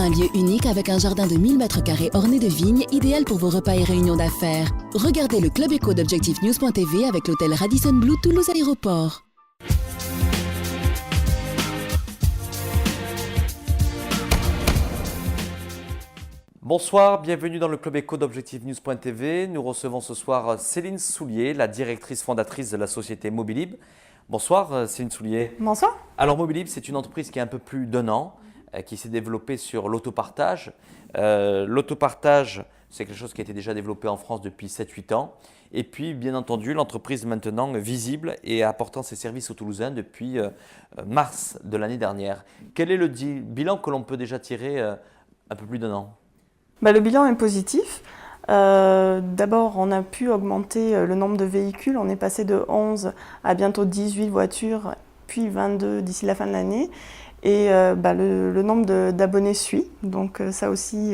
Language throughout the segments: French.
un lieu unique avec un jardin de 1000 m² orné de vignes, idéal pour vos repas et réunions d'affaires. Regardez le Club Éco d'Objectif News.tv avec l'hôtel Radisson Blu Toulouse Aéroport. Bonsoir, bienvenue dans le Club Éco d'Objectif News.tv. Nous recevons ce soir Céline Soulier, la directrice fondatrice de la société Mobilib. Bonsoir Céline Soulier. Bonsoir. Alors Mobilib, c'est une entreprise qui a un peu plus d'1 an, qui s'est développée sur l'autopartage. L'autopartage, c'est quelque chose qui a été déjà développé en France depuis 7-8 ans. Et puis, bien entendu, l'entreprise est maintenant visible et apportant ses services aux Toulousains depuis mars de l'année dernière. Quel est le bilan que l'on peut déjà tirer un peu plus d'1 an ? Le bilan est positif. D'abord, on a pu augmenter le nombre de véhicules. On est passé de 11 à bientôt 18 voitures, puis 22 d'ici la fin de l'année. Et le nombre d'abonnés suit. Donc ça aussi,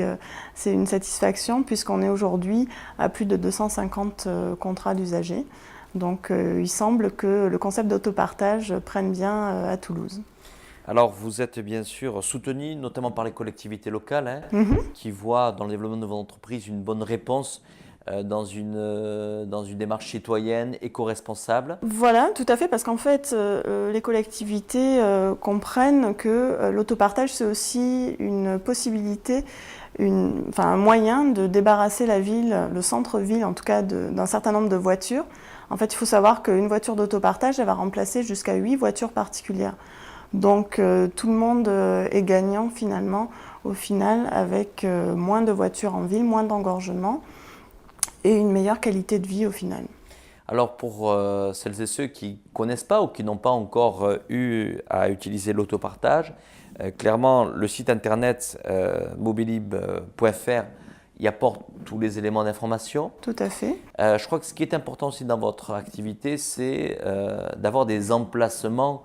c'est une satisfaction puisqu'on est aujourd'hui à plus de 250 contrats d'usagers. Donc il semble que le concept d'autopartage prenne bien à Toulouse. Alors, vous êtes bien sûr soutenu, notamment par les collectivités locales, qui voient dans le développement de votre entreprise une bonne réponse dans une démarche citoyenne, éco-responsable. Voilà, tout à fait, parce qu'en fait, les collectivités comprennent que l'autopartage, c'est aussi une possibilité, un moyen de débarrasser la ville, le centre-ville en tout cas, d'un certain nombre de voitures. En fait, il faut savoir qu'une voiture d'autopartage, elle va remplacer jusqu'à 8 voitures particulières. Donc tout le monde est gagnant finalement, au final, avec moins de voitures en ville, moins d'engorgement et une meilleure qualité de vie au final. Alors pour celles et ceux qui ne connaissent pas ou qui n'ont pas encore eu à utiliser l'autopartage, clairement le site internet mobilib.fr y apporte tous les éléments d'information. Tout à fait. Je crois que ce qui est important aussi dans votre activité, c'est d'avoir des emplacements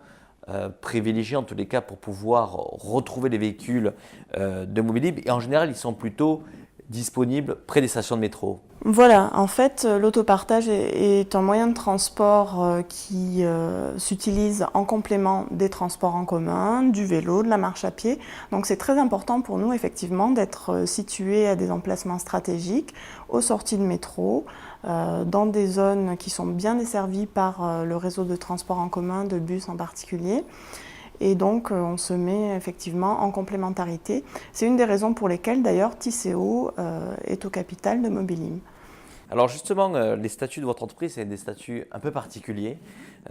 privilégiés en tous les cas pour pouvoir retrouver les véhicules de Mobilib. Et en général, ils sont plutôt disponibles près des stations de métro. Voilà, en fait, l'autopartage est un moyen de transport qui s'utilise en complément des transports en commun, du vélo, de la marche à pied. Donc c'est très important pour nous effectivement d'être situés à des emplacements stratégiques, aux sorties de métro, dans des zones qui sont bien desservies par le réseau de transport en commun, de bus en particulier. Et donc, on se met effectivement en complémentarité. C'est une des raisons pour lesquelles, d'ailleurs, Tisséo est au capital de Mobilib. Alors justement, les statuts de votre entreprise, c'est des statuts un peu particuliers.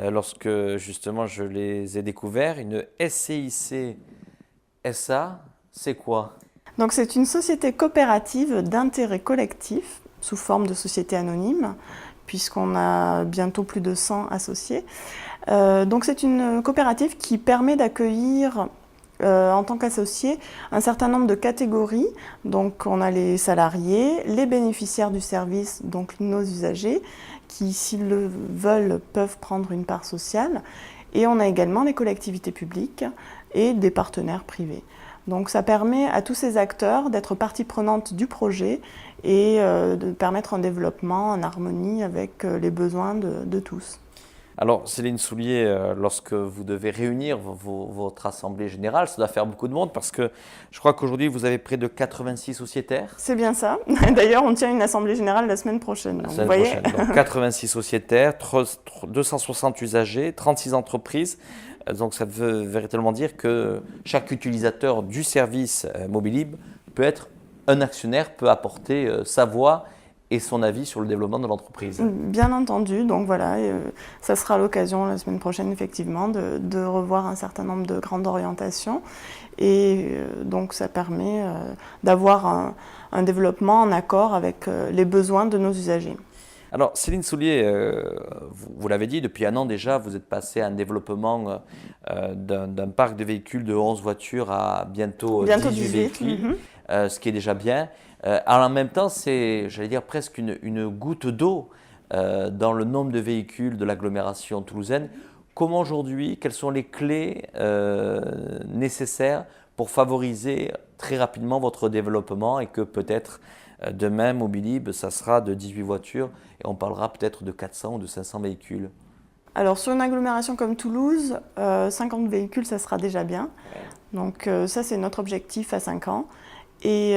Lorsque justement je les ai découverts, une SCIC SA, c'est quoi ? Donc c'est une société coopérative d'intérêt collectif, sous forme de société anonyme, puisqu'on a bientôt plus de 100 associés. Donc c'est une coopérative qui permet d'accueillir en tant qu'associé un certain nombre de catégories. Donc on a les salariés, les bénéficiaires du service, donc nos usagers, qui s'ils le veulent peuvent prendre une part sociale. Et on a également les collectivités publiques et des partenaires privés. Donc ça permet à tous ces acteurs d'être partie prenante du projet et de permettre un développement en harmonie avec les besoins de tous. Alors Céline Soulier, lorsque vous devez réunir votre assemblée générale, ça doit faire beaucoup de monde parce que je crois qu'aujourd'hui vous avez près de 86 sociétaires. C'est bien ça. D'ailleurs, on tient une assemblée générale la semaine prochaine. La semaine prochaine. Donc 86 sociétaires, 260 usagers, 36 entreprises. Donc ça veut véritablement dire que chaque utilisateur du service Mobilib peut être un actionnaire, peut apporter sa voix et son avis sur le développement de l'entreprise. Bien entendu, donc voilà, ça sera l'occasion la semaine prochaine effectivement de revoir un certain nombre de grandes orientations et donc ça permet d'avoir un développement en accord avec les besoins de nos usagers. Alors Céline Soulier, vous l'avez dit, depuis 1 an déjà, vous êtes passé à un développement d'un parc de véhicules de 11 voitures à bientôt 18 véhicules, ce qui est déjà bien. Alors en même temps, c'est, j'allais dire, presque une goutte d'eau dans le nombre de véhicules de l'agglomération toulousaine. Comment aujourd'hui, quelles sont les clés nécessaires pour favoriser très rapidement votre développement et que peut-être demain, Mobilib, ça sera de 18 voitures et on parlera peut-être de 400 ou de 500 véhicules. Alors sur une agglomération comme Toulouse, 50 véhicules, ça sera déjà bien. Donc ça, c'est notre objectif à 5 ans. Et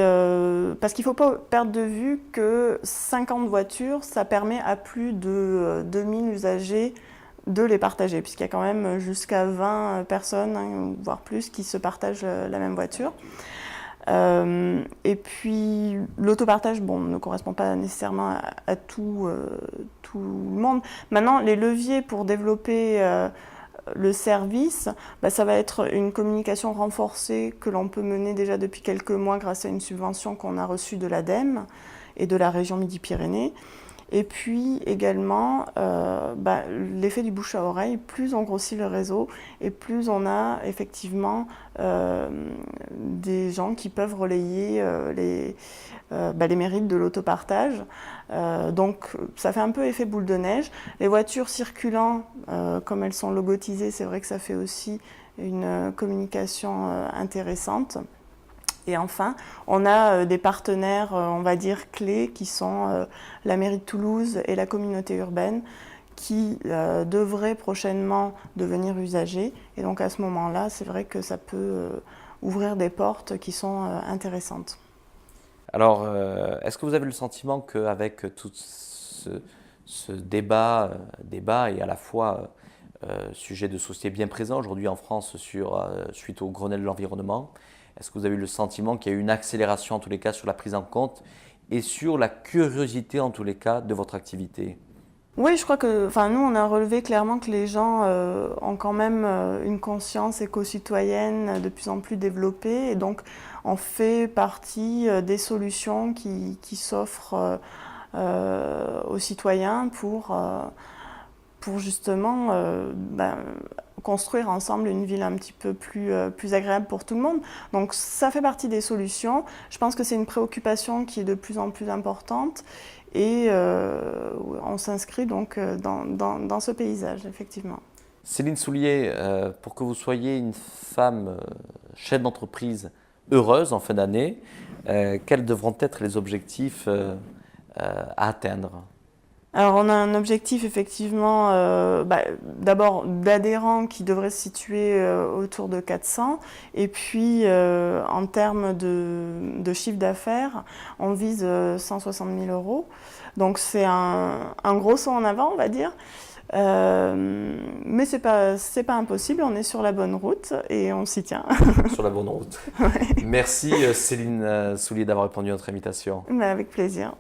parce qu'il ne faut pas perdre de vue que 50 voitures, ça permet à plus de 2000 usagers de les partager, puisqu'il y a quand même jusqu'à 20 personnes, hein, voire plus, qui se partagent la même voiture. Et puis l'autopartage, bon, ne correspond pas nécessairement à tout le monde. Maintenant, les leviers pour développer le service, ça va être une communication renforcée que l'on peut mener déjà depuis quelques mois grâce à une subvention qu'on a reçue de l'ADEME et de la région Midi-Pyrénées. Et puis également l'effet du bouche à oreille, plus on grossit le réseau et plus on a effectivement des gens qui peuvent relayer les mérites de l'autopartage. Donc ça fait un peu effet boule de neige. Les voitures circulant, comme elles sont logotisées, c'est vrai que ça fait aussi une communication intéressante. Et enfin, on a des partenaires, on va dire, clés, qui sont la mairie de Toulouse et la communauté urbaine, qui devraient prochainement devenir usagers. Et donc à ce moment-là, c'est vrai que ça peut ouvrir des portes qui sont intéressantes. Alors, est-ce que vous avez le sentiment qu'avec tout ce débat et à la fois sujet de société bien présent aujourd'hui en France suite au Grenelle de l'environnement, est-ce que vous avez eu le sentiment qu'il y a eu une accélération en tous les cas sur la prise en compte et sur la curiosité en tous les cas de votre activité ? Oui, je crois que, nous, on a relevé clairement que les gens ont quand même une conscience éco-citoyenne de plus en plus développée, et donc on fait partie des solutions qui s'offrent aux citoyens pour justement construire ensemble une ville un petit peu plus agréable pour tout le monde. Donc ça fait partie des solutions. Je pense que c'est une préoccupation qui est de plus en plus importante. Et on s'inscrit donc dans ce paysage, effectivement. Céline Soulier, pour que vous soyez une femme chef d'entreprise heureuse en fin d'année, quels devront être les objectifs à atteindre ? Alors on a un objectif effectivement d'abord d'adhérents qui devrait se situer autour de 400, et puis en termes de chiffre d'affaires, on vise 160 000 €. Donc c'est un gros saut en avant, on va dire. Mais c'est pas impossible, on est sur la bonne route et on s'y tient. Sur la bonne route. Ouais. Merci Céline Soulier d'avoir répondu à notre invitation. Avec plaisir.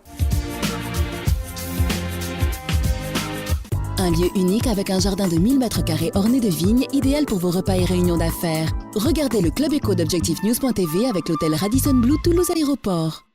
Un lieu unique avec un jardin de 1000 m² orné de vignes, idéal pour vos repas et réunions d'affaires. Regardez le Club Éco d'Objectif News.tv avec l'hôtel Radisson Blu Toulouse Aéroport.